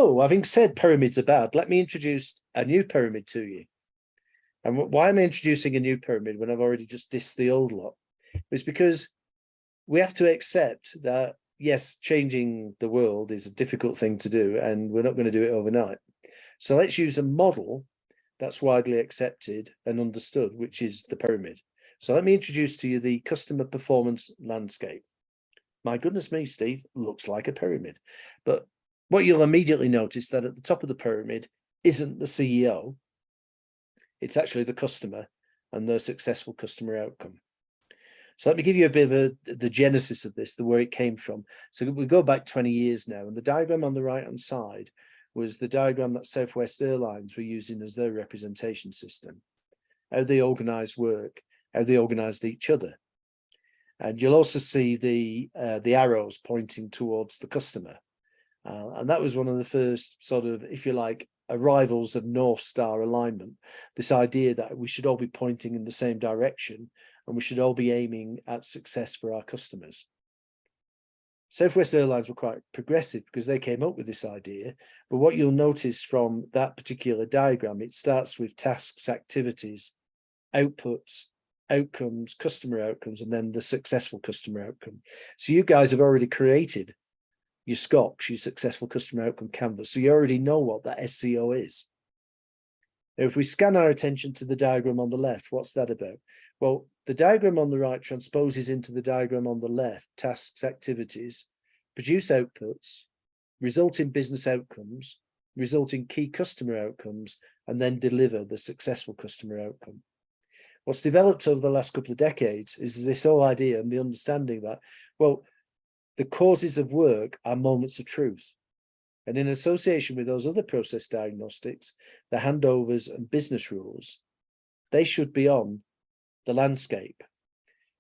Having said pyramids are bad, let me introduce a new pyramid to you. And why am I introducing a new pyramid when I've already just dissed the old lot? It's because we have to accept that, yes, changing the world is a difficult thing to do, and we're not going to do it overnight. So let's use a model that's widely accepted and understood, which is the pyramid. So let me introduce to you the customer performance landscape. My goodness me, Steve, looks like a pyramid. But what you'll immediately notice that at the top of the pyramid isn't the CEO. It's actually the customer and their successful customer outcome. So let me give you a bit of the genesis of this, where it came from. So we go back 20 years now, and the diagram on the right-hand side was the diagram that Southwest Airlines were using as their representation system, how they organized work, how they organized each other. And you'll also see the arrows pointing towards the customer. And that was one of the first sort of, if you like, arrivals of North Star alignment, this idea that we should all be pointing in the same direction and we should all be aiming at success for our customers. Southwest Airlines were quite progressive because they came up with this idea. But what you'll notice from that particular diagram, it starts with tasks, activities, outputs, outcomes, customer outcomes, and then the successful customer outcome. So you guys have already created your SCOX, your successful customer outcome canvas. So you already know what that SCO is. Now, if we scan our attention to the diagram on the left, what's that about? Well, the diagram on the right transposes into the diagram on the left, tasks, activities, produce outputs, result in business outcomes, result in key customer outcomes, and then deliver the successful customer outcome. What's developed over the last couple of decades is this whole idea and the understanding that, well, the causes of work are moments of truth. And in association with those other process diagnostics, the handovers and business rules, they should be on the landscape.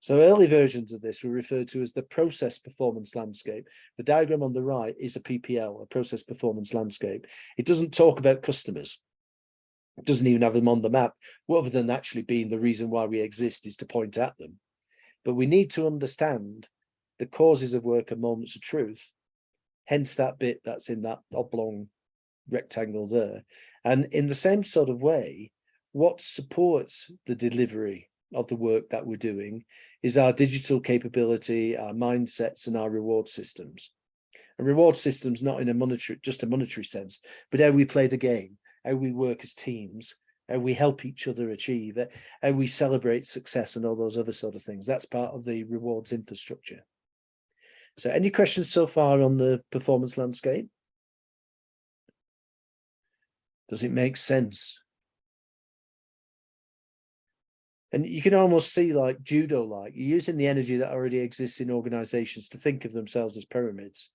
So early versions of this were referred to as the process performance landscape. The diagram on the right is a PPL, a process performance landscape. It doesn't talk about customers. It doesn't even have them on the map, other than actually being the reason why we exist is to point at them. But we need to understand the causes of work and moments of truth, hence that bit that's in that oblong rectangle there. And in the same sort of way, what supports the delivery of the work that we're doing is our digital capability, our mindsets, and our reward systems. And reward systems not in a monetary sense, but how we play the game, how we work as teams, how we help each other achieve it, how we celebrate success and all those other sort of things. That's part of the rewards infrastructure. So any questions so far on the performance landscape? Does it make sense? And you can almost see, like judo-like, you're using the energy that already exists in organizations to think of themselves as pyramids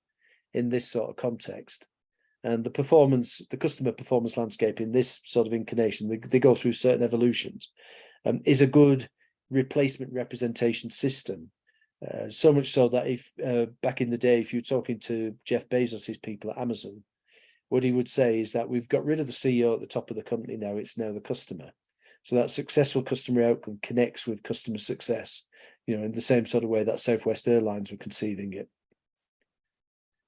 in this sort of context. And the customer performance landscape in this sort of incarnation, they go through certain evolutions, is a good replacement representation system. So much so that if back in the day, if you're talking to Jeff Bezos' people at Amazon, what he would say is that we've got rid of the CEO at the top of the company now, it's now the customer. So that successful customer outcome connects with customer success, in the same sort of way that Southwest Airlines were conceiving it.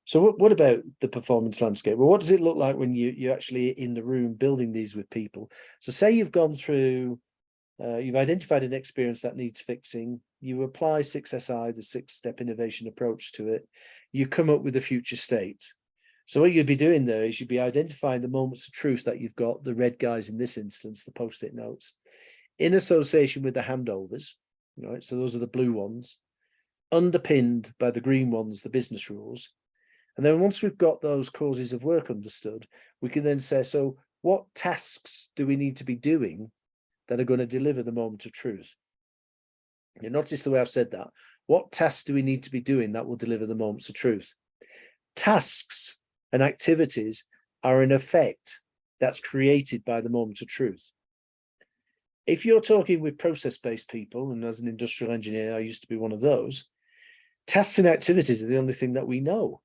So what about the performance landscape? Well, what does it look like when you're actually in the room building these with people? So say you've gone through, you've identified an experience that needs fixing, you apply 6SI, the 6-step innovation approach to it, you come up with a future state. So what you'd be doing there is you'd be identifying the moments of truth that you've got, the red guys in this instance, the post-it notes, in association with the handovers, right? So those are the blue ones, underpinned by the green ones, the business rules. And then once we've got those causes of work understood, we can then say, so what tasks do we need to be doing that are going to deliver the moment of truth? You notice the way I've said that. What tasks do we need to be doing that will deliver the moments of truth? Tasks and activities are an effect that's created by the moment of truth. If you're talking with process-based people, and as an industrial engineer, I used to be one of those, tasks and activities are the only thing that we know.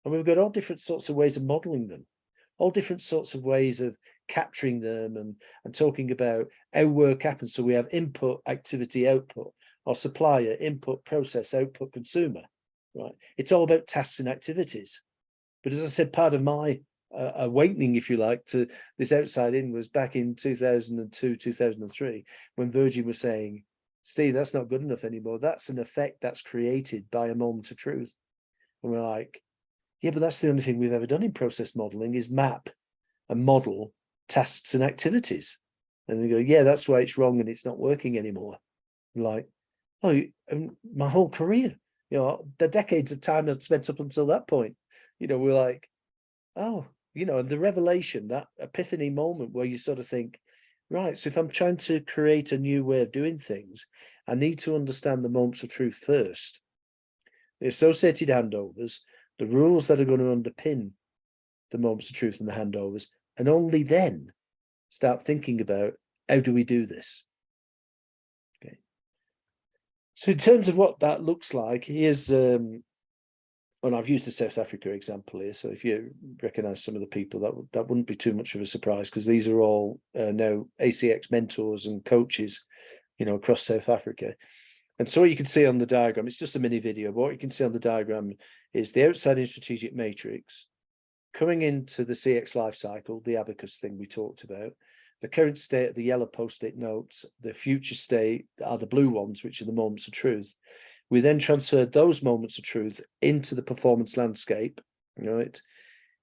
And we've got all different sorts of ways of modeling them, all different sorts of ways of capturing them and talking about how work happens. So we have input, activity, output, or supplier, input, process, output, consumer, right? It's all about tasks and activities. But as I said, part of my awakening, if you like, to this outside in was back in 2002, 2003, when Virgin was saying, Steve, that's not good enough anymore. That's an effect that's created by a moment of truth. And we're like, yeah, but that's the only thing we've ever done in process modeling is map and model tasks and activities. And they go, yeah, that's why it's wrong and it's not working anymore. I'm like, oh, my whole career, the decades of time I'd spent up until that point, we're like, oh, and the revelation, that epiphany moment where you sort of think, right, so if I'm trying to create a new way of doing things, I need to understand the moments of truth first, the associated handovers, the rules that are going to underpin the moments of truth and the handovers, and only then start thinking about how do we do this. Okay. So in terms of what that looks like, here's, and I've used the South Africa example here. So if you recognize some of the people, that wouldn't be too much of a surprise, because these are all now ACX mentors and coaches, across South Africa. And so what you can see on the diagram, it's just a mini video, but what you can see on the diagram is the outside-in strategic matrix coming into the CX life cycle, the abacus thing we talked about, the current state of the yellow post-it notes, the future state are the blue ones, which are the moments of truth. We then transferred those moments of truth into the performance landscape, right?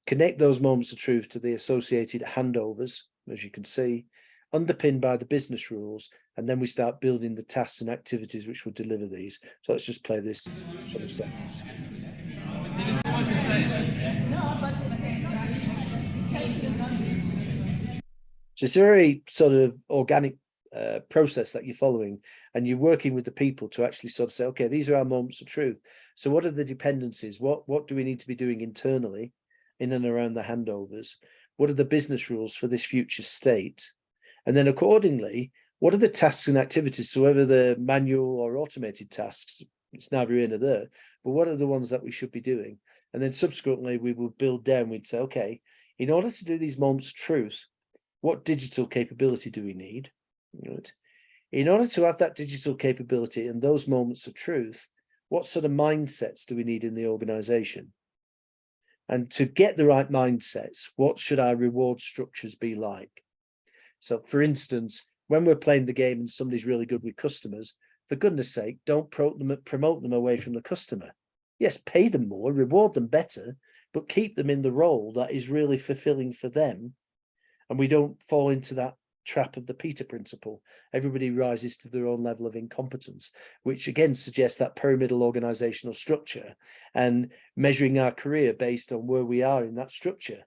Connect those moments of truth to the associated handovers, as you can see, underpinned by the business rules, and then we start building the tasks and activities which will deliver these. So let's just play this for a second. So it's a very sort of organic process that you're following, and you're working with the people to actually sort of say, okay, these are our moments of truth. So what are the dependencies? What do we need to be doing internally in and around the handovers? What are the business rules for this future state? And then accordingly, what are the tasks and activities? So whether they're manual or automated tasks, it's neither here nor there, but what are the ones that we should be doing? And then subsequently, we will build down, we'd say, okay, in order to do these moments of truth, what digital capability do we need? Right. In order to have that digital capability and those moments of truth, what sort of mindsets do we need in the organization? And to get the right mindsets, what should our reward structures be like? So for instance, when we're playing the game and somebody's really good with customers, for goodness sake, don't promote them away from the customer. Yes, pay them more, reward them better, but keep them in the role that is really fulfilling for them. And we don't fall into that trap of the Peter principle. Everybody rises to their own level of incompetence, which again suggests that pyramidal organizational structure and measuring our career based on where we are in that structure.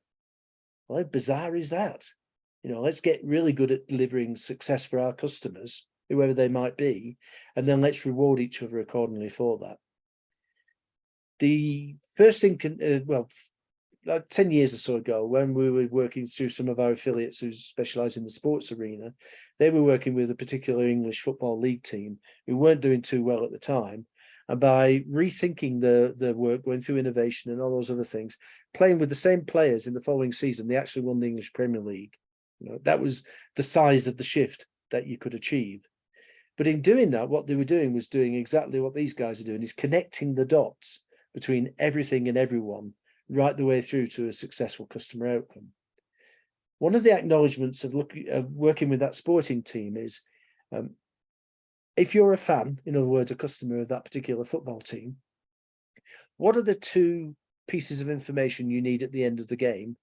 Well, how bizarre is that? Let's get really good at delivering success for our customers, whoever they might be, and then let's reward each other accordingly for that. The first thing, like 10 years or so ago, when we were working through some of our affiliates who specialize in the sports arena, they were working with a particular English football league team who weren't doing too well at the time. And by rethinking the work, going through innovation and all those other things, playing with the same players in the following season, they actually won the English Premier League. That was the size of the shift that you could achieve. But in doing that, what they were doing was doing exactly what these guys are doing, is connecting the dots between everything and everyone, right the way through to a successful customer outcome. One of the acknowledgements of working with that sporting team is, if you're a fan, in other words, a customer of that particular football team, what are the two pieces of information you need at the end of the game,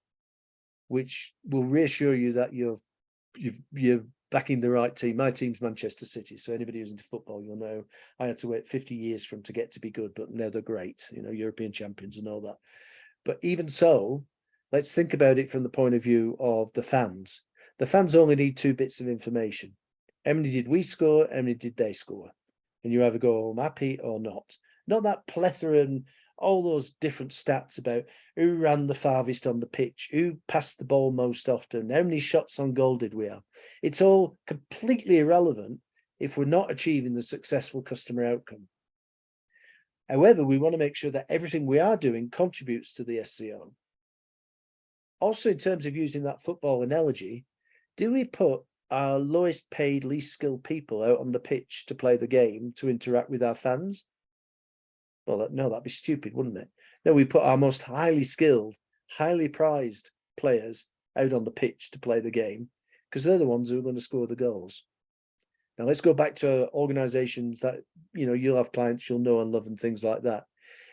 which will reassure you that you're backing the right team? My team's Manchester City, so anybody who's into football, you'll know I had to wait 50 years for them to get to be good, but now they're great, European champions and all that. But even so, let's think about it from the point of view of the fans. The fans only need two bits of information. How many did we score? How many did they score? And you either go home happy or not. Not that plethora and all those different stats about who ran the farthest on the pitch, who passed the ball most often, how many shots on goal did we have. It's all completely irrelevant if we're not achieving the successful customer outcome. However, we want to make sure that everything we are doing contributes to the SCO. Also, in terms of using that football analogy, do we put our lowest paid, least skilled people out on the pitch to play the game, to interact with our fans? Well, no, that'd be stupid, wouldn't it? No, we put our most highly skilled, highly prized players out on the pitch to play the game, because they're the ones who are going to score the goals. Now let's go back to organizations that, you know, you'll have clients you'll know and love and things like that,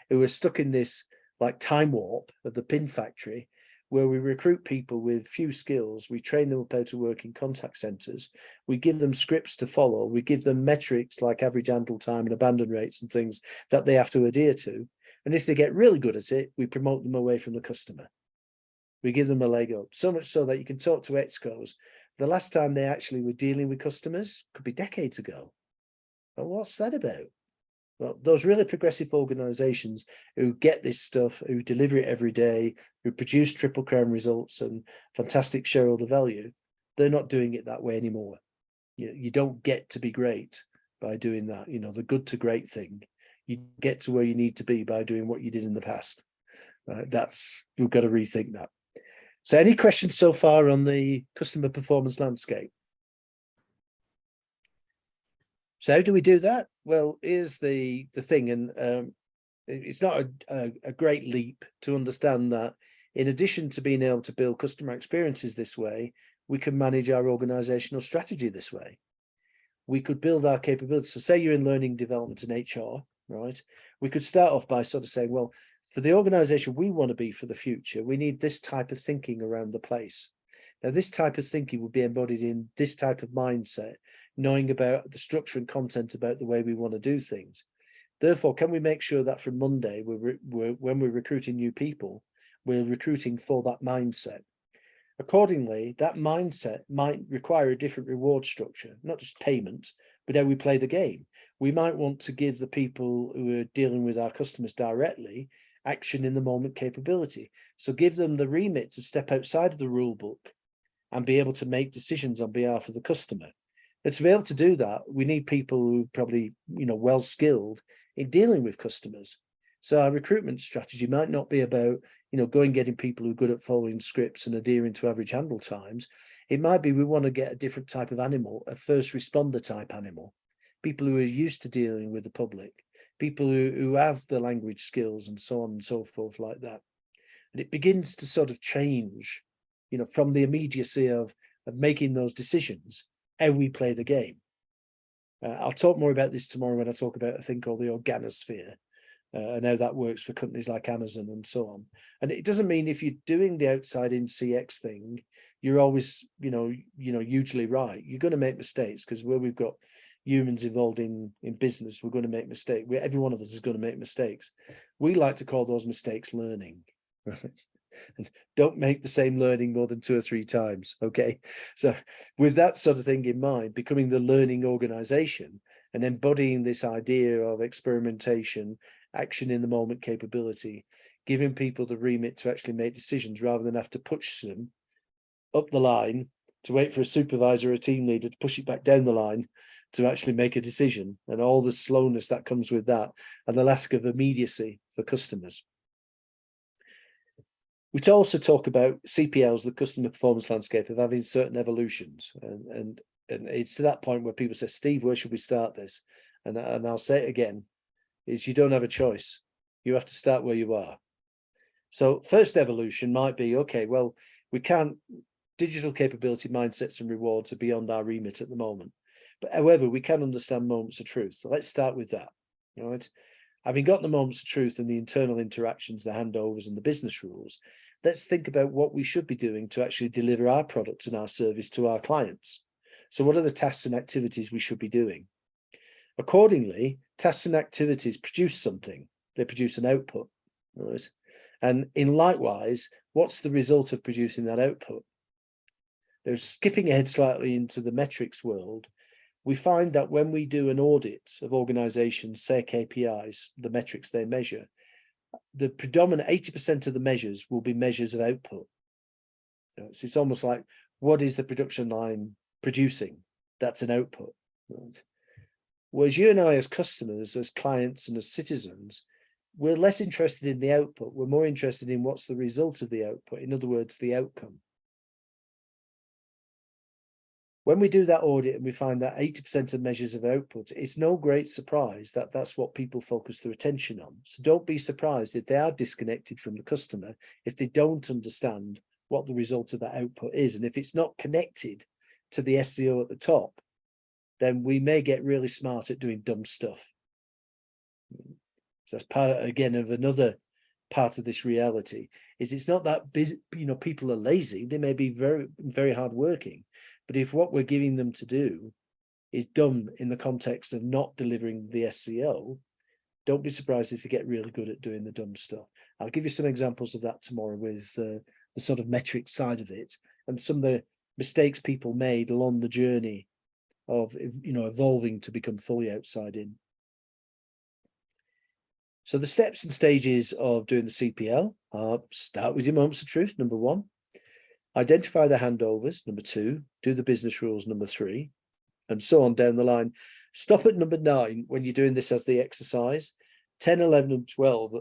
who are stuck in this like time warp of the pin factory, where we recruit people with few skills, we train them up how to work in contact centers, we give them scripts to follow, we give them metrics like average handle time and abandon rates and things that they have to adhere to. And if they get really good at it, we promote them away from the customer. We give them a leg up, so much so that you can talk to excos. The last time they actually were dealing with customers could be decades ago. But what's that about? Well, those really progressive organizations who get this stuff, who deliver it every day, who produce triple crown results and fantastic shareholder value, they're not doing it that way anymore. You don't get to be great by doing that. You know, the good to great thing. You get to where you need to be by doing what you did in the past. We've got to rethink that. So any questions so far on the customer performance landscape? So how do we do that? Well, here's the thing, and it's not a great leap to understand that in addition to being able to build customer experiences this way, we can manage our organizational strategy this way. We could build our capabilities. So say you're in learning development and HR, right? We could start off by sort of saying, well, for the organization we want to be for the future, we need this type of thinking around the place. Now, this type of thinking will be embodied in this type of mindset, knowing about the structure and content about the way we want to do things. Therefore, can we make sure that from Monday, when we're recruiting new people, we're recruiting for that mindset? Accordingly, that mindset might require a different reward structure, not just payment, but how we play the game. We might want to give the people who are dealing with our customers directly action in the moment capability. So give them the remit to step outside of the rule book and be able to make decisions on behalf of the customer. And to be able to do that, we need people who are probably, you know, well skilled in dealing with customers. So our recruitment strategy might not be about, you know, going getting people who are good at following scripts and adhering to average handle times. It might be we want to get a different type of animal, a first responder type animal, people who are used to dealing with the public, people who have the language skills and so on and so forth like that. And it begins to sort of change, you know, from the immediacy of making those decisions, how we play the game. I'll talk more about this tomorrow when I talk about a thing called the organosphere and how that works for companies like Amazon and so on. And it doesn't mean if you're doing the outside-in CX thing, you're always, you know, hugely right. You're going to make mistakes, because where we've got humans involved in business, we're going to make mistakes. Every one of us is going to make mistakes. We like to call those mistakes learning. And don't make the same learning more than 2 or 3 times. Okay. So with that sort of thing in mind, becoming the learning organization and embodying this idea of experimentation, action in the moment capability, giving people the remit to actually make decisions rather than have to push them up the line to wait for a supervisor or a team leader to push it back down the line to actually make a decision, and all the slowness that comes with that and the lack of immediacy for customers. We also talk about CPLs, the customer performance landscape, of having certain evolutions. And it's to that point where people say, Steve, where should we start this? And I'll say it again, is you don't have a choice. You have to start where you are. So first evolution might be, okay, well, we can't, digital capability, mindsets and rewards are beyond our remit at the moment. But however, we can understand moments of truth. So let's start with that. All right. Having got the moments of truth and the internal interactions, the handovers and the business rules, let's think about what we should be doing to actually deliver our product and our service to our clients. So what are the tasks and activities we should be doing? Accordingly, tasks and activities produce something. They produce an output, right? And in likewise, what's the result of producing that output? Now, skipping ahead slightly into the metrics world, we find that when we do an audit of organizations, say KPIs, the metrics they measure, the predominant 80% of the measures will be measures of output. So it's almost like, what is the production line producing? That's an output. Right? Whereas you and I as customers, as clients and as citizens, we're less interested in the output. We're more interested in what's the result of the output. In other words, the outcome. When we do that audit and we find that 80% of measures of output, it's no great surprise that that's what people focus their attention on. So don't be surprised if they are disconnected from the customer, if they don't understand what the result of that output is. And if it's not connected to the SEO at the top, then we may get really smart at doing dumb stuff. So that's part, again, of another part of this reality, is it's not that busy, people are lazy. They may be very, very hardworking, but if what we're giving them to do is dumb in the context of not delivering the SEO, don't be surprised if they get really good at doing the dumb stuff. I'll give you some examples of that tomorrow with the sort of metric side of it and some of the mistakes people made along the journey of, evolving to become fully outside in. So the steps and stages of doing the CPL are: start with your moments of truth, number 1. Identify the handovers, number 2. Do the business rules, number 3. And so on down the line. Stop at number 9 when you're doing this as the exercise. 10, 11, and 12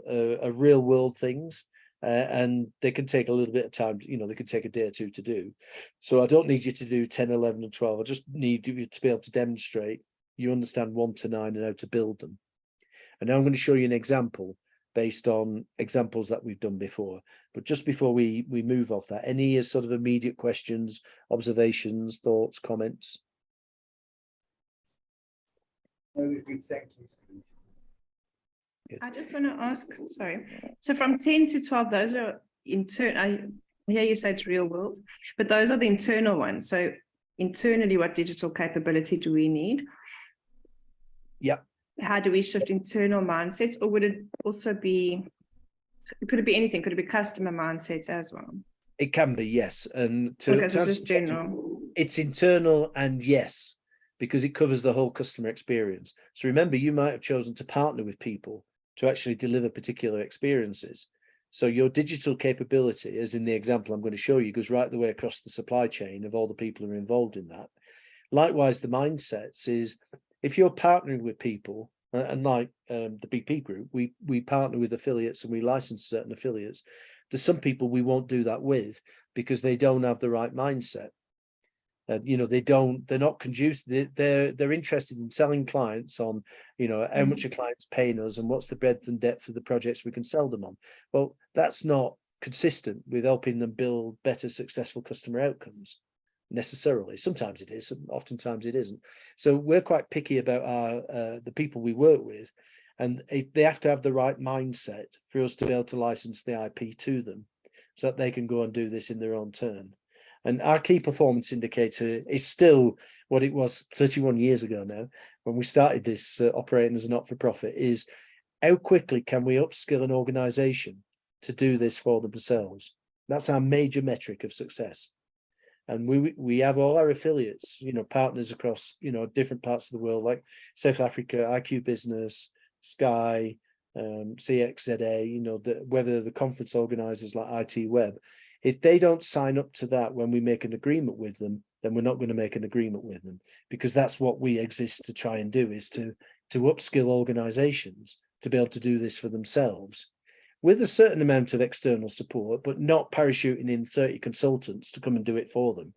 are real world things, and they can take a little bit of time. They can take a day or two to do. So I don't need you to do 10, 11, and 12. I just need you to be able to demonstrate you understand 1 to 9 and how to build them. And now I'm going to show you an example based on examples that we've done before. But just before we move off that, any sort of immediate questions, observations, thoughts, comments? Very good, thank you, Steve. I just want to ask, sorry. So from 10 to 12, those are internal. I hear you say it's real world, but those are the internal ones. So internally, what digital capability do we need? Yeah. How do we shift internal mindsets, or would it also be, could it be anything? Could it be customer mindsets as well? It can be, yes. And okay, so it's just general. It's internal and yes, because it covers the whole customer experience. So remember, you might have chosen to partner with people to actually deliver particular experiences. So your digital capability, as in the example I'm going to show you, goes right the way across the supply chain of all the people who are involved in that. Likewise, the mindsets is, if you're partnering with people, and like the BP group, we partner with affiliates and we license certain affiliates. There's some people we won't do that with because they don't have the right mindset. They're not conducive. They're interested in selling clients on, how much a client's paying us and what's the breadth and depth of the projects we can sell them on. Well, that's not consistent with helping them build better, successful customer outcomes necessarily. Sometimes it is, oftentimes it isn't. So we're quite picky about the people we work with, and they have to have the right mindset for us to be able to license the IP to them so that they can go and do this in their own turn. And our key performance indicator is still what it was 31 years ago now, when we started this operating as a not-for-profit, is how quickly can we upskill an organization to do this for themselves? That's our major metric of success. And we have all our affiliates, partners across, different parts of the world, like South Africa, IQ Business, Sky, CXZA, whether the conference organizers like IT Web. If they don't sign up to that when we make an agreement with them, then we're not going to make an agreement with them, because that's what we exist to try and do, is to upskill organizations to be able to do this for themselves with a certain amount of external support, but not parachuting in 30 consultants to come and do it for them.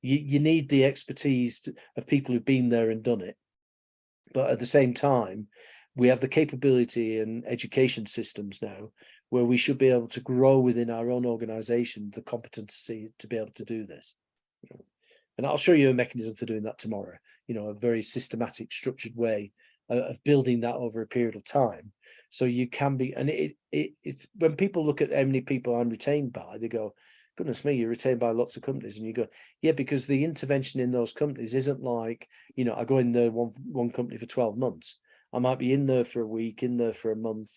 You need the expertise of people who've been there and done it. But at the same time, we have the capability and education systems now where we should be able to grow within our own organization the competency to be able to do this. And I'll show you a mechanism for doing that tomorrow, a very systematic, structured way of building that over a period of time. So you can be, and it's when people look at how many people I'm retained by, they go, goodness me, you're retained by lots of companies. And you go, yeah, because the intervention in those companies isn't like, I go in there one company for 12 months. I might be in there for a week, in there for a month,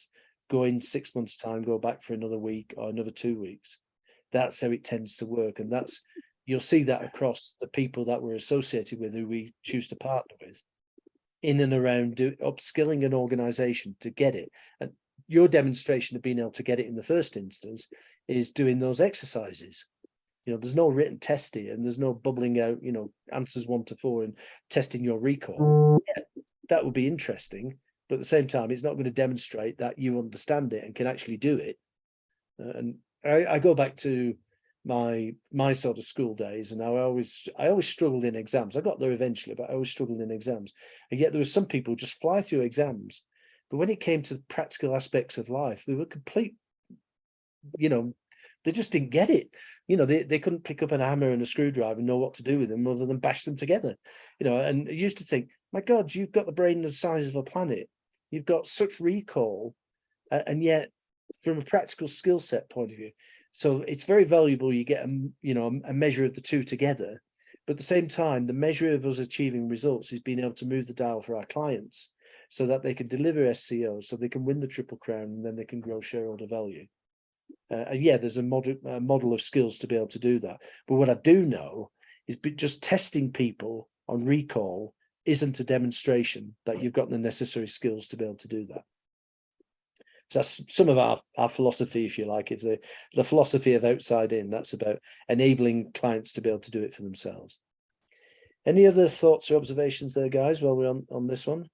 go in 6 months' time, go back for another week or another 2 weeks. That's how it tends to work. And you'll see that across the people that we're associated with, who we choose to partner with, in and around upskilling an organization to get it. And your demonstration of being able to get it in the first instance is doing those exercises. There's no written testing and there's no bubbling out, answers 1 to 4 and testing your recall. Yeah, that would be interesting, but at the same time, it's not going to demonstrate that you understand it and can actually do it. And I go back to my sort of school days, and I always struggled in exams. I got there eventually, but I always struggled in exams. And yet there were some people who just fly through exams, but when it came to the practical aspects of life, they were complete, They just didn't get it. You know, they couldn't pick up an hammer and a screwdriver and know what to do with them other than bash them together. You know, and I used to think, my God, you've got the brain the size of a planet. You've got such recall, and yet from a practical skill set point of view. So it's very valuable. You get a measure of the two together, but at the same time, the measure of us achieving results is being able to move the dial for our clients so that they can deliver SCO, so they can win the Triple Crown, and then they can grow shareholder value. And yeah, there's a model of skills to be able to do that. But what I do know is just testing people on recall isn't a demonstration that you've got the necessary skills to be able to do that. So that's some of our philosophy, if you like. If the philosophy of outside in, that's about enabling clients to be able to do it for themselves. Any other thoughts or observations there, guys, while we're on this one?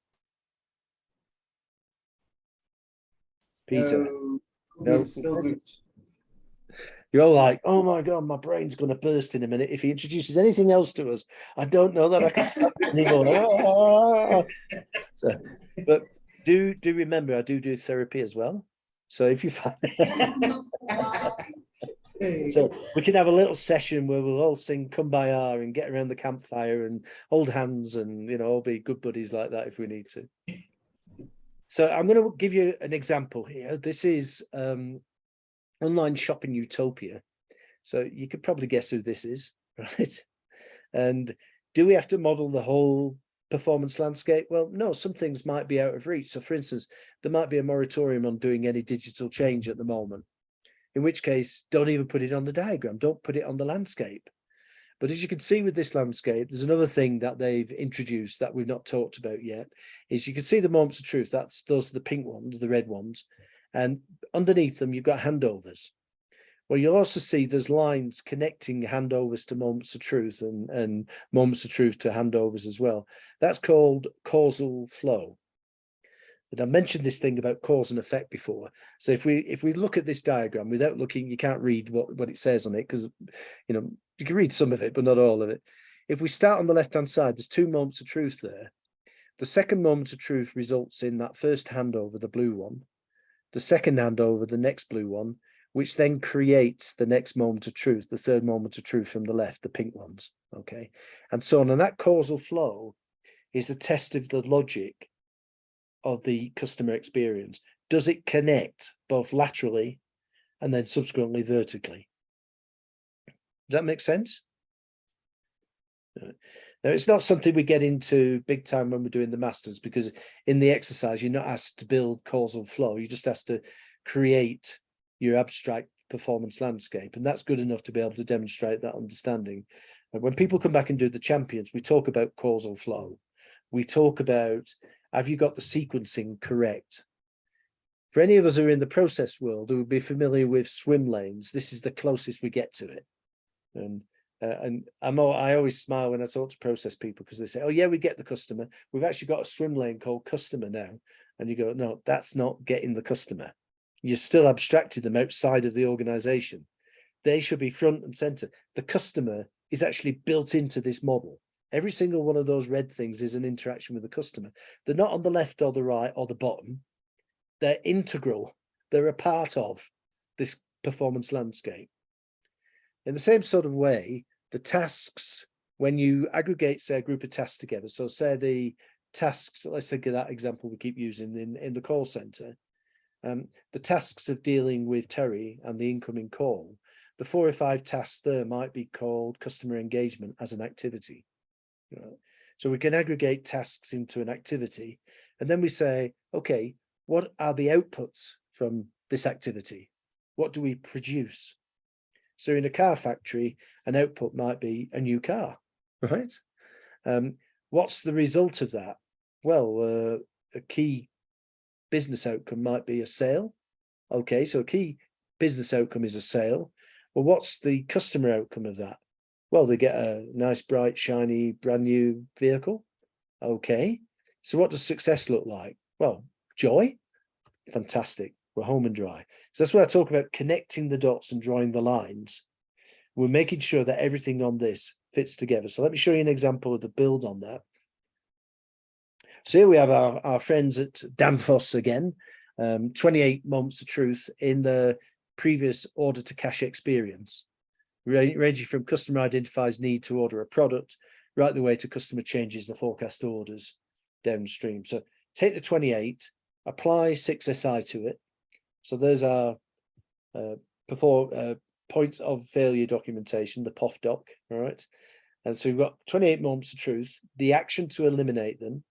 Peter? No, still good. You're all like, oh my God, my brain's going to burst in a minute. If he introduces anything else to us, I don't know that I can stop it anymore. So, but do remember, I do therapy as well. So if you find, so we can have a little session where we'll all sing "Kumbaya" and get around the campfire and hold hands and, you know, all be good buddies like that if we need to. So I'm going to give you an example here. This is online shopping utopia. So you could probably guess who this is, right? And do we have to model the whole performance landscape? Well, no, some things might be out of reach. So for instance, there might be a moratorium on doing any digital change at the moment, in which case, don't even put it on the diagram, don't put it on the landscape. But as you can see with this landscape, there's another thing that they've introduced that we've not talked about yet, is you can see the moments of truth. Those are the pink ones, the red ones. And underneath them, you've got handovers. Well, you'll also see there's lines connecting handovers to moments of truth and moments of truth to handovers as well. That's called causal flow. And I mentioned this thing about cause and effect before. So if we look at this diagram without looking, you can't read what it says on it, because, you know, you can read some of it, but not all of it. If we start on the left-hand side, there's two moments of truth there. The second moment of truth results in that first handover, the blue one. The second handover, the next blue one, which then creates the next moment of truth, the third moment of truth from the left, the pink ones, okay? And so on, and that causal flow is the test of the logic of the customer experience. Does it connect both laterally and then subsequently vertically? Does that make sense? Now, it's not something we get into big time when we're doing the masters, because in the exercise, you're not asked to build causal flow. You just asked to create your abstract performance landscape. And that's good enough to be able to demonstrate that understanding. And when people come back and do the champions, we talk about causal flow. We talk about, have you got the sequencing correct? For any of us who are in the process world who would be familiar with swim lanes, this is the closest we get to it. And I always smile when I talk to process people, because they say, oh yeah, we get the customer. We've actually got a swim lane called customer now. And you go, no, that's not getting the customer. You're still abstracted them outside of the organization. They should be front and center. The customer is actually built into this model. Every single one of those red things is an interaction with the customer. They're not on the left or the right or the bottom. They're integral. They're a part of this performance landscape. In the same sort of way, the tasks, when you aggregate, say, a group of tasks together, so say the tasks, let's think of that example we keep using in the call center, the tasks of dealing with Terry and the incoming call, the 4 or 5 tasks there might be called customer engagement as an activity. You know? So we can aggregate tasks into an activity, and then we say, okay, what are the outputs from this activity? What do we produce? So in a car factory, an output might be a new car, right? What's the result of that? Well, a key business outcome might be a sale. Okay, so a key business outcome is a sale. Well, what's the customer outcome of that? Well, they get a nice, bright, shiny, brand new vehicle. Okay, so what does success look like? Well, joy. Fantastic. We're home and dry. So that's where I talk about connecting the dots and drawing the lines. We're making sure that everything on this fits together. So let me show you an example of the build on that. So here we have our friends at Danfoss again, 28 moments of truth in the previous order to cash experience, ranging from customer identifies need to order a product, right the way to customer changes the forecast orders downstream. So take the 28, apply 6SI to it. So there's our points of failure documentation, the POF doc, all right? And so we've got 28 moments of truth, the action to eliminate them,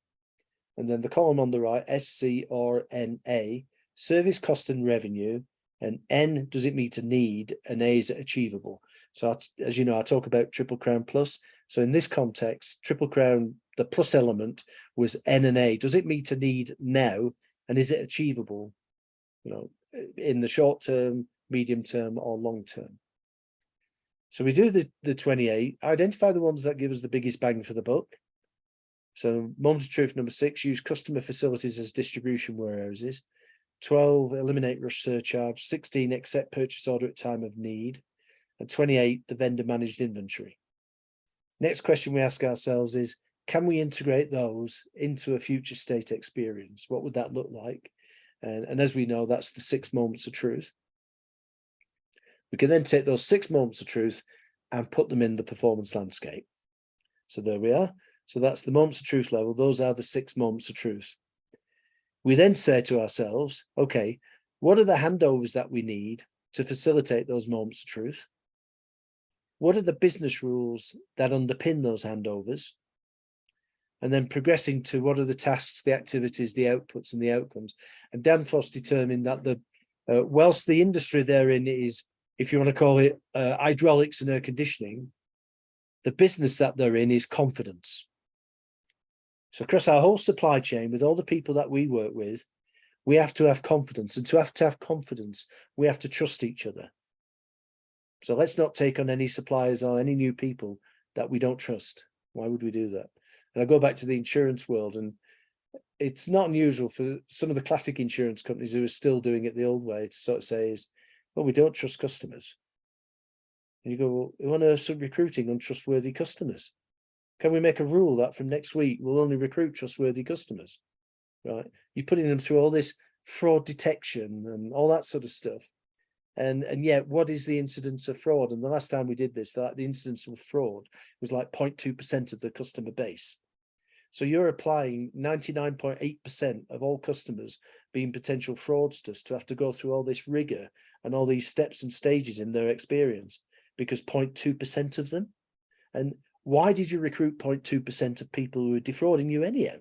and then the column on the right, SC or NA, service cost and revenue, and N, does it meet a need, and A, is it achievable? So as you know, I talk about Triple Crown Plus. So in this context, Triple Crown, the plus element was N and A. Does it meet a need now, and is it achievable, you know, in the short term, medium term, or long term? So we do the 28, identify the ones that give us the biggest bang for the buck. So moments of truth number 6, use customer facilities as distribution warehouses. 12, eliminate rush surcharge. 16, accept purchase order at time of need. And 28, the vendor managed inventory. Next question we ask ourselves is, can we integrate those into a future state experience? What would that look like? And as we know, that's the 6 moments of truth. We can then take those 6 moments of truth and put them in the performance landscape. So there we are. So that's the moments of truth level. Those are the 6 moments of truth. We then say to ourselves, okay, what are the handovers that we need to facilitate those moments of truth? What are the business rules that underpin those handovers? And then progressing to what are the tasks, the activities, the outputs, and the outcomes. And Danfoss determined that whilst the industry therein is, if you want to call it hydraulics and air conditioning, the business that they're in is confidence. So across our whole supply chain, with all the people that we work with, we have to have confidence. And to have confidence, we have to trust each other. So let's not take on any suppliers or any new people that we don't trust. Why would we do that? And I go back to the insurance world, and it's not unusual for some of the classic insurance companies who are still doing it the old way to sort of say is, well, we don't trust customers. And you go, well, who on earth's recruiting untrustworthy customers? Can we make a rule that from next week we'll only recruit trustworthy customers? Right? You're putting them through all this fraud detection and all that sort of stuff. And yet, what is the incidence of fraud? And the last time we did this, the incidence of fraud was like 0.2% of the customer base. So you're applying 99.8% of all customers being potential fraudsters to have to go through all this rigor and all these steps and stages in their experience because 0.2% of them. And why did you recruit 0.2% of people who were defrauding you anyhow?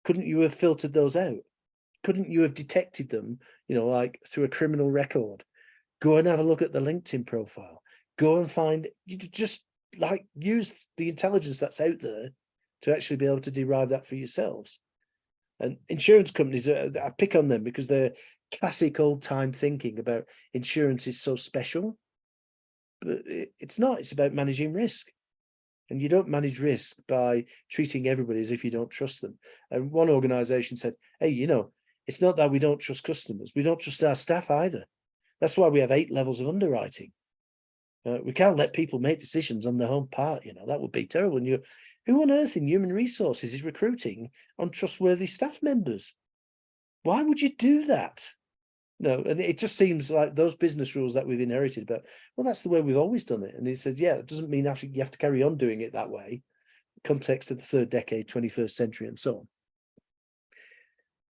Couldn't you have filtered those out? Couldn't you have detected them, you know, like through a criminal record? Go and have a look at the LinkedIn profile. Go and find, you just like use the intelligence that's out there to actually be able to derive that for yourselves. And insurance companies, I pick on them because they're classic old time thinking about insurance is so special, but it's not. It's about managing risk. And you don't manage risk by treating everybody as if you don't trust them. And one organization said, hey, you know, it's not that we don't trust customers. We don't trust our staff either. That's why we have 8 levels of underwriting. We can't let people make decisions on their own part. You know, that would be terrible. And who on earth in human resources is recruiting untrustworthy staff members? Why would you do that? No, and it just seems like those business rules that we've inherited, but well, that's the way we've always done it. And he said, yeah, it doesn't mean you have to carry on doing it that way. Context of the 3rd decade, 21st century, and so on.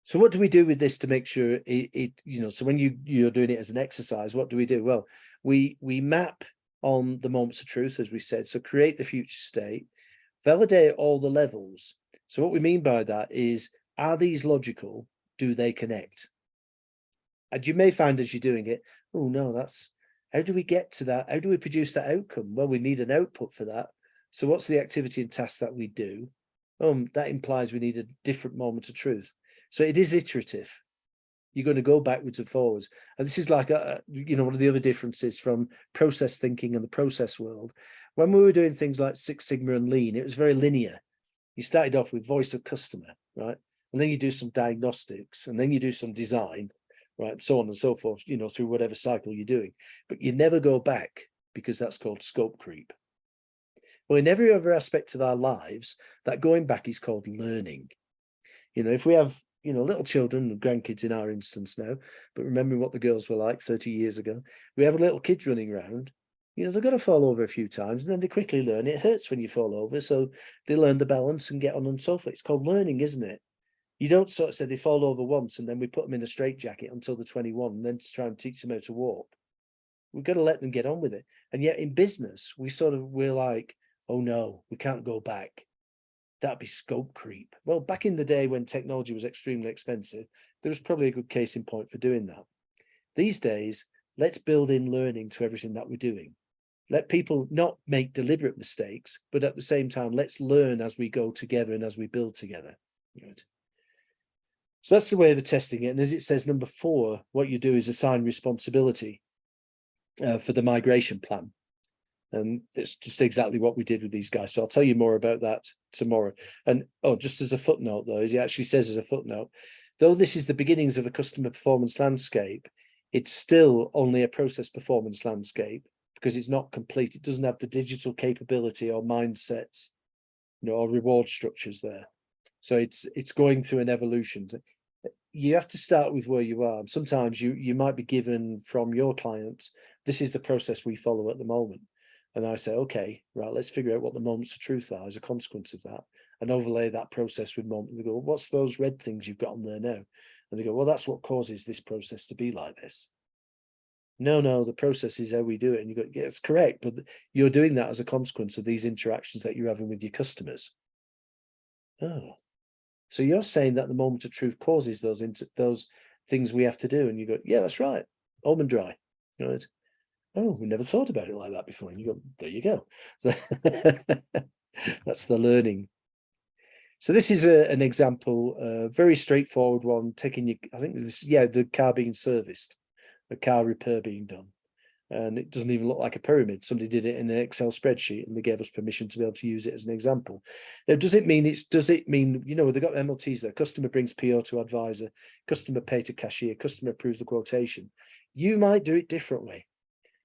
So what do we do with this to make sure it you know, so when you're doing it as an exercise, what do we do? Well, we map on the moments of truth, as we said. So create the future state, validate all the levels. So what we mean by that is, are these logical? Do they connect? And you may find as you're doing it, oh no, how do we get to that? How do we produce that outcome? Well, we need an output for that. So what's the activity and task that we do? That implies we need a different moment of truth. So it is iterative. You're going to go backwards and forwards. And this is like, you know, one of the other differences from process thinking and the process world. When we were doing things like Six Sigma and Lean, it was very linear. You started off with voice of customer, right? And then you do some diagnostics, and then you do some design, right? So on and so forth, you know, through whatever cycle you're doing. But you never go back because that's called scope creep. Well, in every other aspect of our lives, that going back is called learning. You know, if we have, you know, little children and grandkids in our instance now, but remembering what the girls were like 30 years ago, we have little kids running around, you know, they're going to fall over a few times and then they quickly learn it hurts when you fall over. So they learn the balance and get on and so forth. It's called learning, isn't it? You don't sort of say they fall over once and then we put them in a straitjacket until they're 21 and then to try and teach them how to walk. We've got to let them get on with it. And yet in business, we're like, oh no, we can't go back. That'd be scope creep. Well, back in the day when technology was extremely expensive, there was probably a good case in point for doing that. These days, let's build in learning to everything that we're doing. Let people not make deliberate mistakes, but at the same time, let's learn as we go together and as we build together. Right. So that's the way of testing it. And as it says, number 4, what you do is assign responsibility for the migration plan. And it's just exactly what we did with these guys. So I'll tell you more about that tomorrow. And just as a footnote, though, as he actually says as a footnote, though this is the beginnings of a customer performance landscape, it's still only a process performance landscape because it's not complete. It doesn't have the digital capability or mindsets, you know, or reward structures there. So it's going through an evolution. You have to start with where you are. Sometimes you might be given from your clients, this is the process we follow at the moment. And I say, okay, right, let's figure out what the moments of truth are as a consequence of that and overlay that process with moment. They go, what's those red things you've got on there now? And they go, well, that's what causes this process to be like this. No, the process is how we do it. And you go, yeah, it's correct, but you're doing that as a consequence of these interactions that you're having with your customers. Oh, so you're saying that the moment of truth causes those things we have to do. And you go, yeah, that's right. Almond dry. Right. Oh, we never thought about it like that before. And you go, there you go. So that's the learning. So this is an example, a very straightforward one, taking you, I think this, the car being serviced, the car repair being done. And it doesn't even look like a pyramid. Somebody did it in an Excel spreadsheet and they gave us permission to be able to use it as an example. Now, does it mean, you know, they've got MLTs there, customer brings PO to advisor, customer pay to cashier, customer approves the quotation. You might do it differently.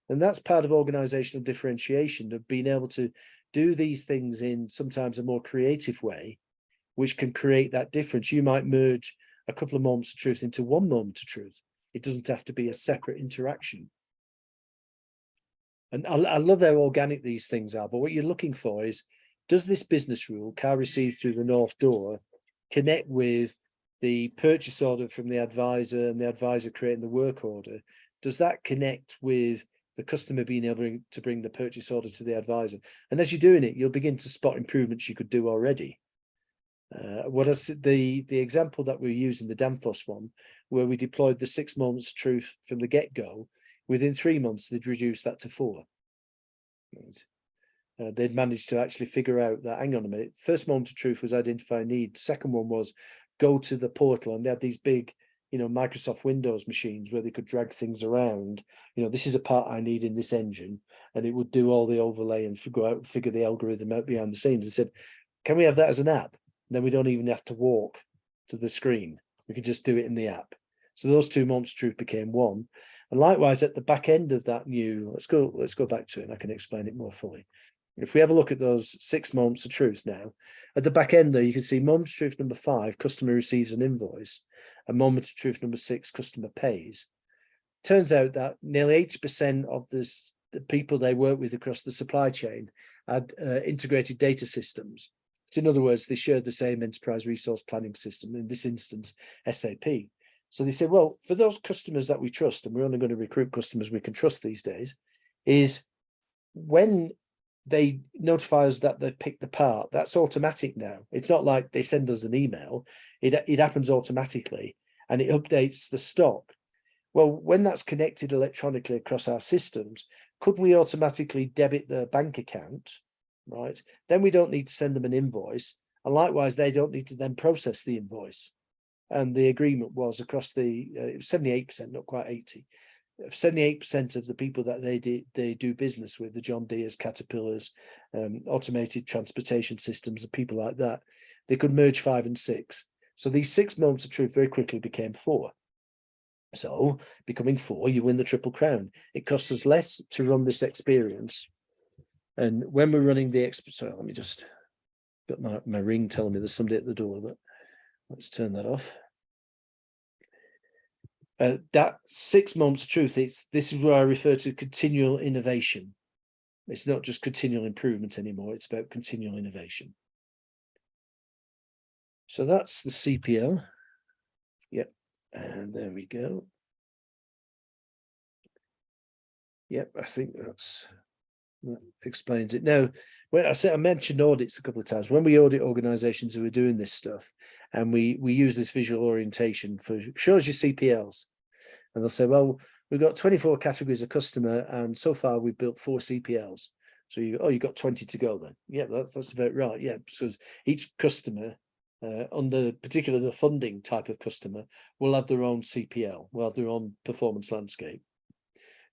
And that's part of organizational differentiation, of being able to do these things in sometimes a more creative way, which can create that difference. You might merge a couple of moments of truth into one moment of truth. It doesn't have to be a separate interaction. And I love how organic these things are, but what you're looking for is, does this business rule, car received through the north door, connect with the purchase order from the advisor and the advisor creating the work order? Does that connect with the customer being able to bring the purchase order to the advisor? And as you're doing it, you'll begin to spot improvements you could do already. What is the example that we're using, the Danfoss one, where we deployed the 6 moments of truth from the get-go, within 3 months, they'd reduced that to 4. Right. They'd managed to actually figure out that, hang on a minute, first moment of truth was identify need. Second one was go to the portal, and they had these big, you know, Microsoft Windows machines where they could drag things around. You know, this is a part I need in this engine, and it would do all the overlay and figure the algorithm out behind the scenes. They said, can we have that as an app? And then we don't even have to walk to the screen. We could just do it in the app. So those 2 moments of truth became 1. And likewise, at the back end of that new, let's go back to it and I can explain it more fully. If we have a look at those 6 moments of truth now, at the back end there, you can see moment of truth number 5, customer receives an invoice, and moment of truth number 6, customer pays. Turns out that nearly 80% of the people they work with across the supply chain had integrated data systems. So in other words, they shared the same enterprise resource planning system, in this instance, SAP. So they said, well, for those customers that we trust, and we're only going to recruit customers we can trust these days, is when they notify us that they've picked the part, that's automatic now. It's not like they send us an email. It happens automatically and it updates the stock. Well, when that's connected electronically across our systems, could we automatically debit their bank account, right? Then we don't need to send them an invoice. And likewise, they don't need to then process the invoice. And the agreement was across the 78%, not quite 80. 78% of the people that they do business with, the John Deere's, Caterpillars, automated transportation systems, and people like that, they could merge 5 and 6. So these 6 moments of truth very quickly became 4. So becoming 4, you win the Triple Crown. It costs us less to run this experience. And when we're running the sorry, let me just got my ring telling me there's somebody at the door, but let's turn that off. That 6 moments of truth, this is where I refer to continual innovation. It's not just continual improvement anymore, it's about continual innovation. So that's the CPL. Yep, and there we go. Yep, I think that explains it. Now, when I mentioned audits a couple of times, when we audit organizations who are doing this stuff, and we use this visual orientation for shows you CPLs, and they'll say, well, we've got 24 categories of customer, and so far we've built 4 CPLs. So you've got 20 to go then. Yeah, that's about right. Yeah, so each customer, under particularly the funding type of customer, will have their own CPL, will have their own performance landscape.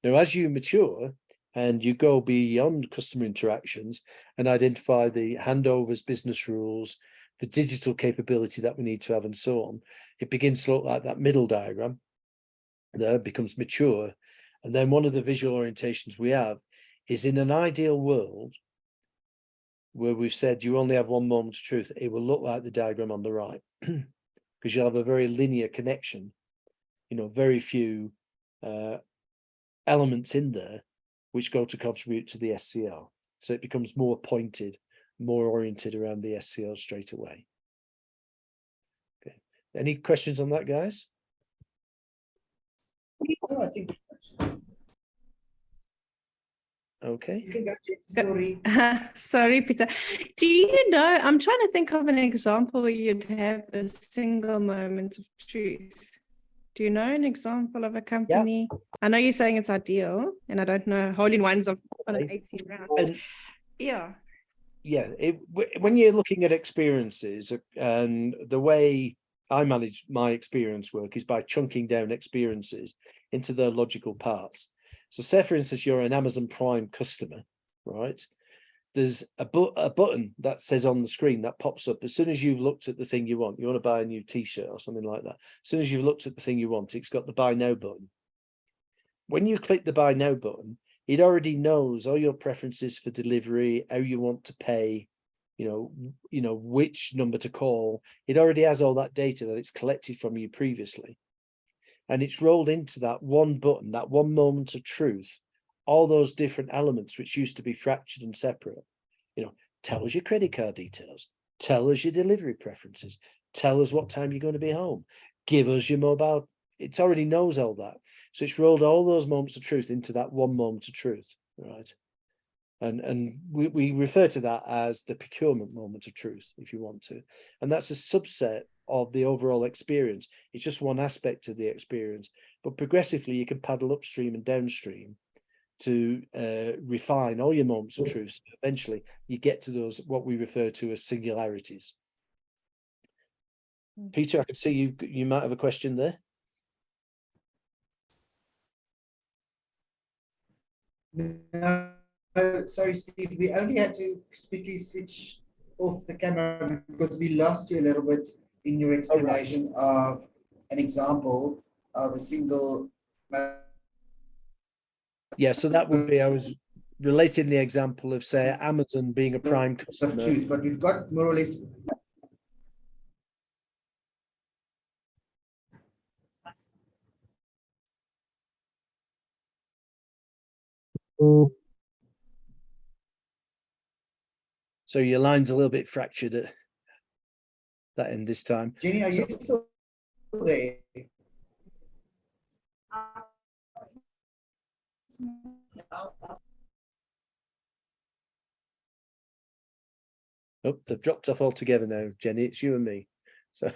Now, as you mature and you go beyond customer interactions and identify the handovers, business rules, the digital capability that we need to have, and so on, it begins to look like that middle diagram there becomes mature. And then one of the visual orientations we have is, in an ideal world where we've said you only have one moment of truth, it will look like the diagram on the right, because you'll have a very linear connection, very few elements in there which go to contribute to the SCR. So it becomes more pointed, more oriented around the SCR straight away. Okay. Any questions on that, guys? No, I think. Okay. You can go, sorry. Sorry, Peter. Do you know, I'm trying to think of an example where you'd have a single moment of truth. Do you know an example of a company? Yeah. I know you're saying it's ideal, and I don't know hole-in-ones on an 18 round. Yeah. Yeah, when you're looking at experiences, and the way I manage my experience work is by chunking down experiences into their logical parts. So say, for instance, you're an Amazon Prime customer, right? There's a button that says on the screen that pops up as soon as you've looked at the thing you want. You want to buy a new t-shirt or something like that. As soon as you've looked at the thing you want, it's got the buy now button. When you click the buy now button, it already knows all your preferences for delivery, how you want to pay, which number to call. It already has all that data that it's collected from you previously. And it's rolled into that one button, that one moment of truth, all those different elements which used to be fractured and separate. Tell us your credit card details, tell us your delivery preferences, tell us what time you're going to be home, give us your mobile. It already knows all that. So it's rolled all those moments of truth into that one moment of truth, right? And we refer to that as the procurement moment of truth, if you want to. And that's a subset of the overall experience. It's just one aspect of the experience, but progressively you can paddle upstream and downstream to refine all your moments of truth. So eventually you get to those, what we refer to as singularities. Peter, I can see you might have a question there. No, sorry, Steve. We only had to quickly switch off the camera because we lost you a little bit in your explanation of an example of a single. Yeah, so that would be, I was relating the example of, say, Amazon being a prime customer. Of truth, but we've got more or less. So your line's a little bit fractured at that end this time. Jenny, are you still there? Oh, they've dropped off altogether now, Jenny. It's you and me. So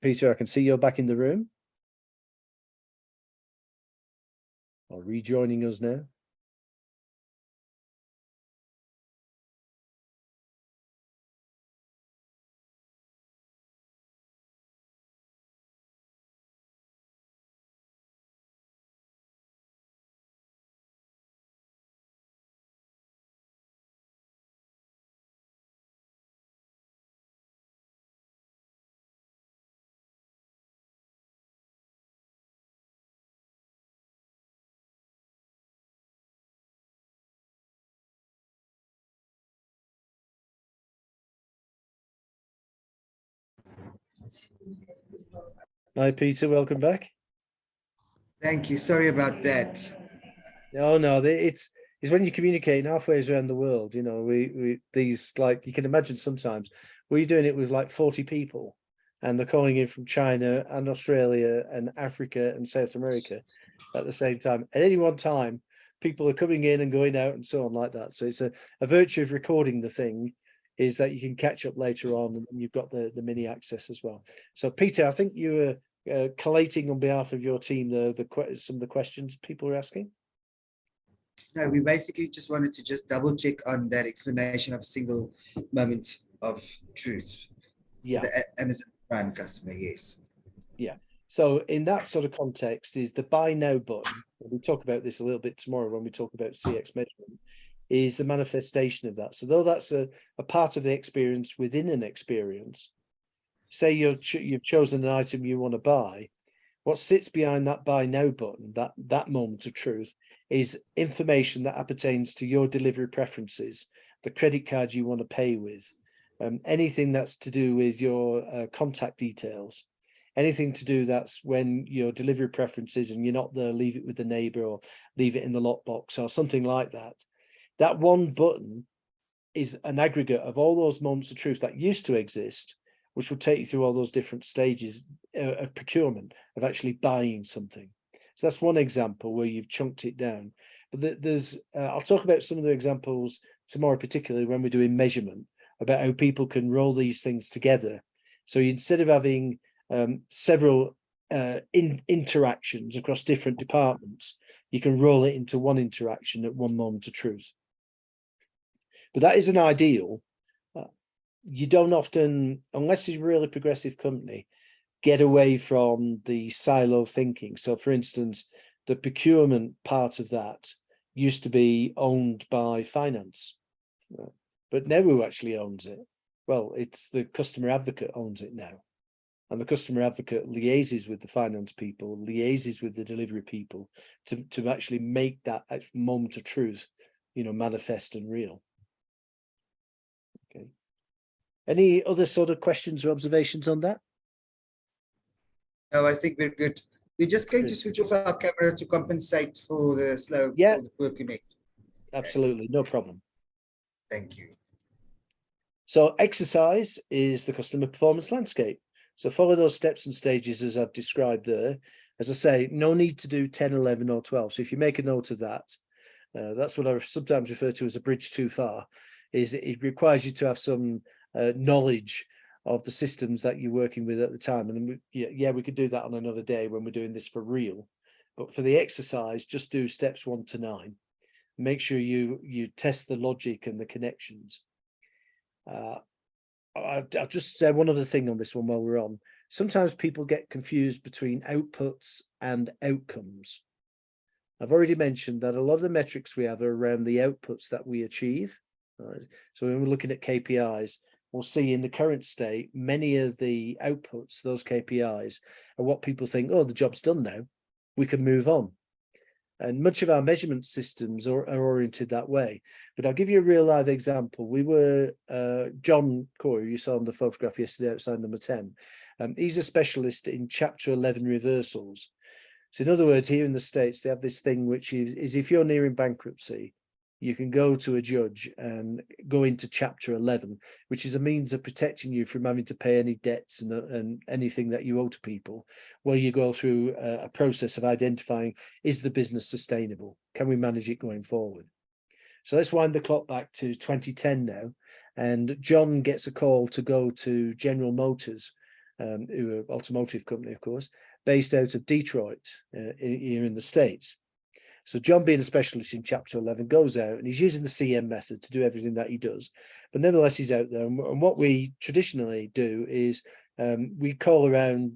Peter, I can see you're back in the room. Or rejoining us now. Hi, Peter. Welcome back. Thank you. Sorry about that. Oh no, it's when you're communicating halfway around the world. You know, we these, like, you can imagine sometimes we're doing it with like 40 people, and they're calling in from China and Australia and Africa and South America at the same time. At any one time, people are coming in and going out and so on like that. So it's a virtue of recording the thing is that you can catch up later on, and you've got the mini access as well. So Peter, I think you were collating on behalf of your team some of the questions people are asking. No, we basically just wanted to just double check on that explanation of a single moment of truth. Yeah. The Amazon Prime customer, yes. Yeah. So in that sort of context is the buy now button. We'll talk about this a little bit tomorrow when we talk about CX measurement, is the manifestation of that. So though that's a part of the experience within an experience, say you've chosen an item you want to buy, what sits behind that buy now button, that moment of truth, is information that appertains to your delivery preferences, the credit card you want to pay with, anything that's to do with your contact details, anything to do that's when your delivery preferences and you're not there, leave it with the neighbor or leave it in the lockbox or something like that. That one button is an aggregate of all those moments of truth that used to exist, which will take you through all those different stages of procurement, of actually buying something. So that's one example where you've chunked it down. But there's, I'll talk about some of the examples tomorrow, particularly when we're doing measurement, about how people can roll these things together. So instead of having several interactions across different departments, you can roll it into one interaction at one moment of truth. But that is an ideal. You don't often, unless it's a really progressive company, get away from the silo thinking. So for instance, the procurement part of that used to be owned by finance, but now who actually owns it? Well, it's the customer advocate owns it now. And the customer advocate liaises with the finance people, liaises with the delivery people to actually make that moment of truth, you know, manifest and real. Okay. Any other sort of questions or observations on that? No, I think we're good. We're just going to switch off our camera to compensate for the slow, Yeah, for the poor connect. absolutely, no problem. Thank you. So exercise is the customer performance landscape. So follow those steps and stages as I've described there. As I say, no need to do 10, 11 or 12. So if you make a note of that, that's what I sometimes refer to as a bridge too far, is it requires you to have some knowledge of the systems that you're working with at the time. And we could do that on another day when we're doing this for real. But for the exercise, just do steps 1 to 9. Make sure you test the logic and the connections. I'll just say one other thing on this one while we're on. Sometimes people get confused between outputs and outcomes. I've already mentioned that a lot of the metrics we have are around the outputs that we achieve. Right? So when we're looking at KPIs, we'll see in the current state, many of the outputs, those KPIs, are what people think, oh, the job's done now, we can move on. And much of our measurement systems are oriented that way. But I'll give you a real live example. We were, John Corey, you saw on the photograph yesterday outside number 10. He's a specialist in chapter 11 reversals. So in other words, here in the States, they have this thing, which is if you're nearing bankruptcy, you can go to a judge and go into chapter 11, which is a means of protecting you from having to pay any debts and anything that you owe to people, where you go through a process of identifying, is the business sustainable? Can we manage it going forward? So let's wind the clock back to 2010 now. And John gets a call to go to General Motors who are an automotive company, of course, based out of Detroit here in the States. So John, being a specialist in Chapter 11, goes out and he's using the CM method to do everything that he does. But nevertheless, he's out there. And what we traditionally do is we call around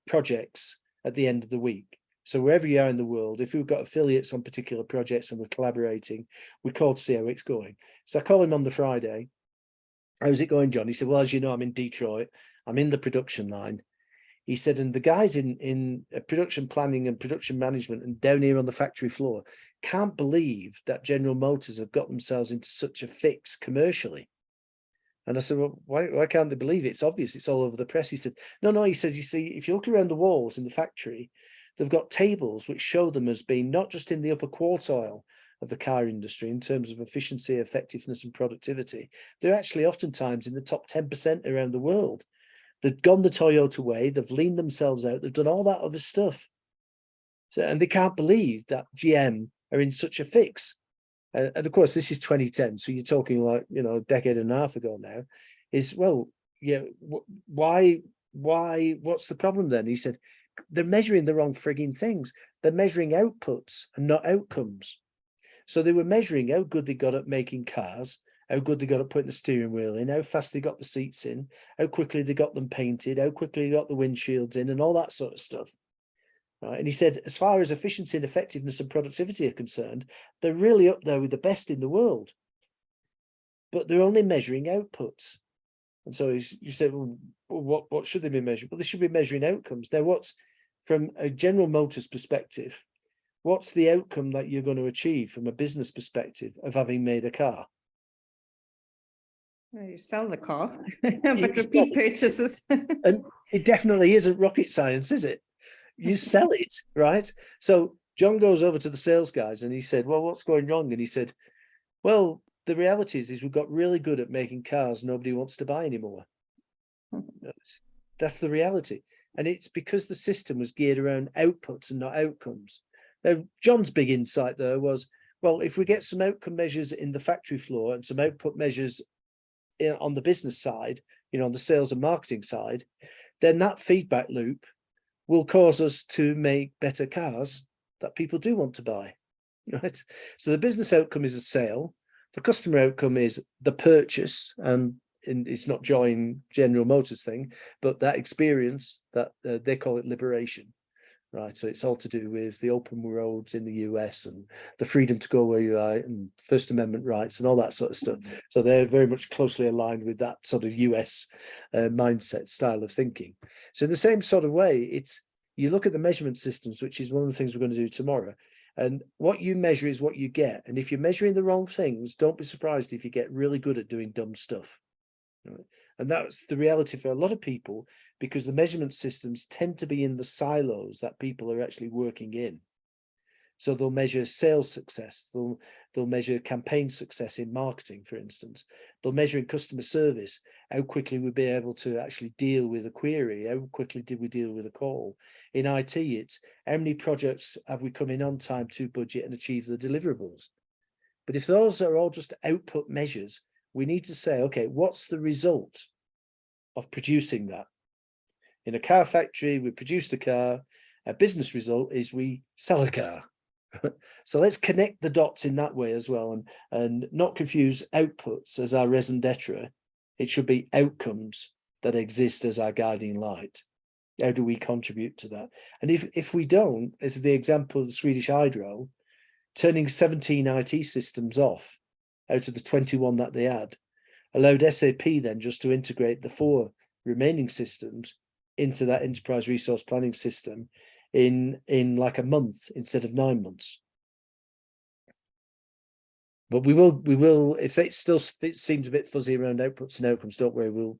projects at the end of the week. So wherever you are in the world, if we've got affiliates on particular projects and we're collaborating, we call to see how it's going. So I call him on the Friday. How's it going, John? He said, well, as you know, I'm in Detroit. I'm in the production line. He said, and the guys in production planning and production management and down here on the factory floor can't believe that General Motors have got themselves into such a fix commercially. And I said, well, why can't they believe it? It's obvious. It's all over the press. He said, no. He says, you see, if you look around the walls in the factory, they've got tables which show them as being not just in the upper quartile of the car industry in terms of efficiency, effectiveness, and productivity. They're actually oftentimes in the top 10% around the world. They've gone the Toyota way, they've leaned themselves out, they've done all that other stuff. So, and they can't believe that GM are in such a fix. And of course, this is 2010, so you're talking like, you know, a decade and a half ago now, is, well, yeah, why, what's the problem then? He said, they're measuring the wrong frigging things. They're measuring outputs and not outcomes. So they were measuring how good they got at making cars, how good they got at putting the steering wheel in, how fast they got the seats in, how quickly they got them painted, how quickly they got the windshields in, and all that sort of stuff. Right? And he said, as far as efficiency and effectiveness and productivity are concerned, they're really up there with the best in the world. But they're only measuring outputs. And so you said, well, what should they be measuring? Well, they should be measuring outcomes. Now, what's, from a General Motors perspective, what's the outcome that you're going to achieve from a business perspective of having made a car? You sell the car, but repeat purchases. And it definitely isn't rocket science, is it? You sell it, right? So John goes over to the sales guys and he said, well, what's going wrong? And he said, well, the reality is we've got really good at making cars nobody wants to buy anymore. That's the reality. And it's because the system was geared around outputs and not outcomes. Now, John's big insight there was, well, if we get some outcome measures in the factory floor and some output measures on the business side, you know, on the sales and marketing side, then that feedback loop will cause us to make better cars that people do want to buy, right? So the business outcome is a sale. The customer outcome is the purchase, and it's not Join General Motors thing, but that experience that they call it liberation. Right, so it's all to do with the open roads in the US and the freedom to go where you are and First Amendment rights and all that sort of stuff. So they're very much closely aligned with that sort of US mindset style of thinking. So in the same sort of way, it's, you look at the measurement systems, which is one of the things we're going to do tomorrow. And what you measure is what you get. And if you're measuring the wrong things, don't be surprised if you get really good at doing dumb stuff. Right? And that's the reality for a lot of people, because the measurement systems tend to be in the silos that people are actually working in. So they'll measure sales success, they'll measure campaign success in marketing, for instance. They'll measure in customer service, how quickly we'll be able to actually deal with a query, how quickly did we deal with a call. In IT, it's how many projects have we come in on time, to budget, and achieve the deliverables. But if those are all just output measures, we need to say, okay, what's the result of producing that? In a car factory, we produced a car. A business result is we sell a car. So let's connect the dots in that way as well, and not confuse outputs as our raison d'etre. It should be outcomes that exist as our guiding light. How do we contribute to that? And if we don't, as the example of the Swedish Hydro, turning 17 IT systems off out of the 21 that they had, allowed SAP then just to integrate the 4 remaining systems into that enterprise resource planning system in like a month instead of 9 months. But we will, if it still seems a bit fuzzy around outputs and outcomes, don't worry,